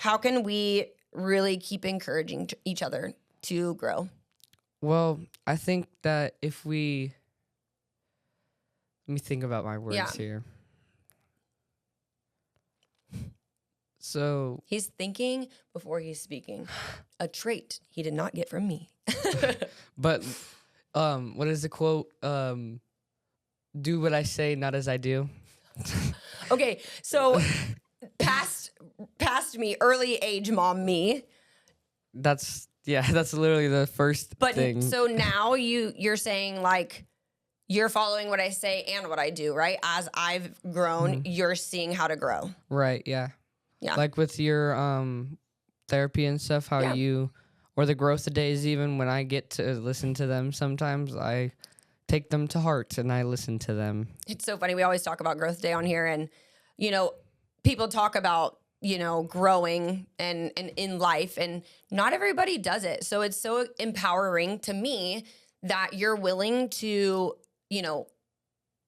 how can we really keep encouraging each other to grow? Well, I think that if we, let me think about my words Yeah. here. So He's thinking before he's speaking. A trait he did not get from me. but what is the quote? Do what I say, not as I do. Okay, so past me, early age mom me. That's literally the first But thing. so now you're saying like you're following what I say and what I do, right? As I've grown, you're seeing how to grow. Right, yeah. Yeah. Like with your therapy and stuff, how Yeah. you, or the growth days, even when I get to listen to them, sometimes I take them to heart and I listen to them. It's so funny. We always talk about growth day on here, and people talk about growing and in life, and not everybody does it. So it's so empowering to me that you're willing to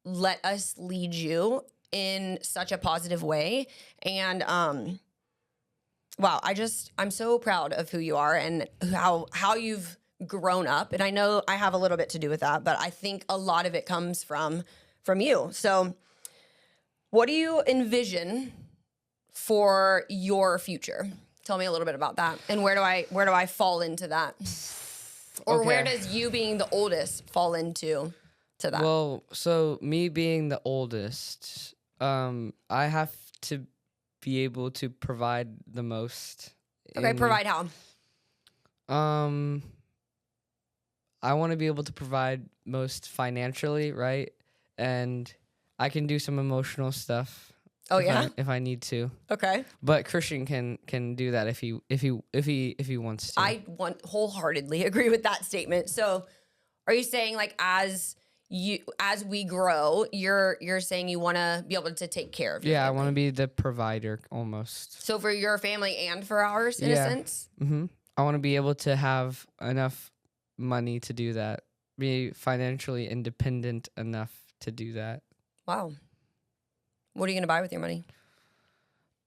let us lead you in such a positive way. And wow, I'm so proud of who you are and how you've grown up. And I know I have a little bit to do with that, but I think a lot of it comes from you. So what do you envision for your future? Tell me a little bit about that. And where do I fall into that? Or where does you being the oldest fall into that? Well, so me being the oldest, I have to be able to provide the most. Okay, provide how? I want to be able to provide most financially, right? And I can do some emotional stuff. Oh, if I need to. Okay. But Christian can do that if he wants to. I wholeheartedly agree with that statement. So, are you saying like as we grow, you're saying you want to be able to take care of your family? I want to be the provider almost. So for your family and for ours, in a sense? Mm-hmm. I want to be able to have enough money to do that. Be financially independent enough to do that. Wow. What are you going to buy with your money?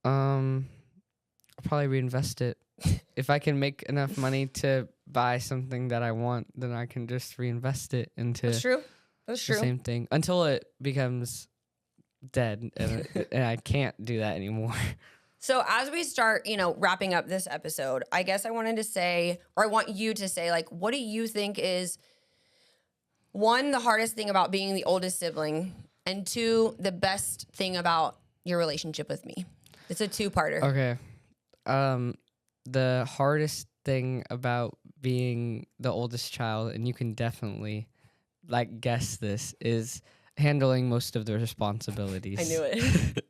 I'll probably reinvest it. If I can make enough money to buy something that I want, then I can just reinvest it into That's true. That's true. the same thing until it becomes dead and I can't do that anymore. So as we start, wrapping up this episode, I guess I wanted to say, or I want you to say, like, what do you think is, one, the hardest thing about being the oldest sibling, and two, the best thing about your relationship with me? It's a two-parter. Okay. The hardest thing about being the oldest child, and you can definitely guess this, is handling most of the responsibilities. I knew it.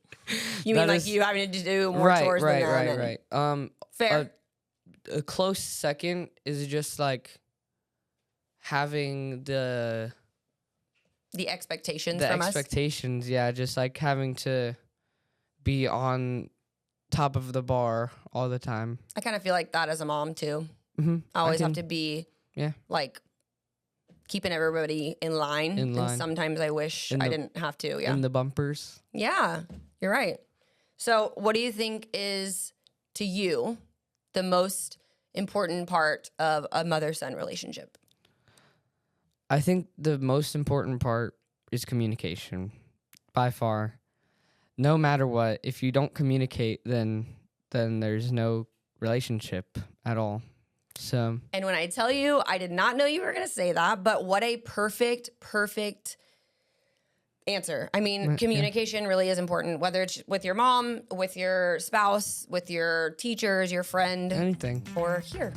You mean you having to do more chores than them? Right. Fair. A close second is just having the expectations from us. expectations, yeah, just having to be on top of the bar all the time. I kind of feel like that as a mom too. Mm-hmm. I always have to be keeping everybody in line. And sometimes I wish I didn't have to. Yeah. In the bumpers. Yeah, you're right. So what do you think is, to you, the most important part of a mother-son relationship? I think the most important part is communication, by far. No matter what, if you don't communicate, then there's no relationship at all. So. And when I tell you, I did not know you were going to say that, but what a perfect answer. I mean, communication really is important, whether it's with your mom, with your spouse, with your teachers, your friend. Anything. Or here.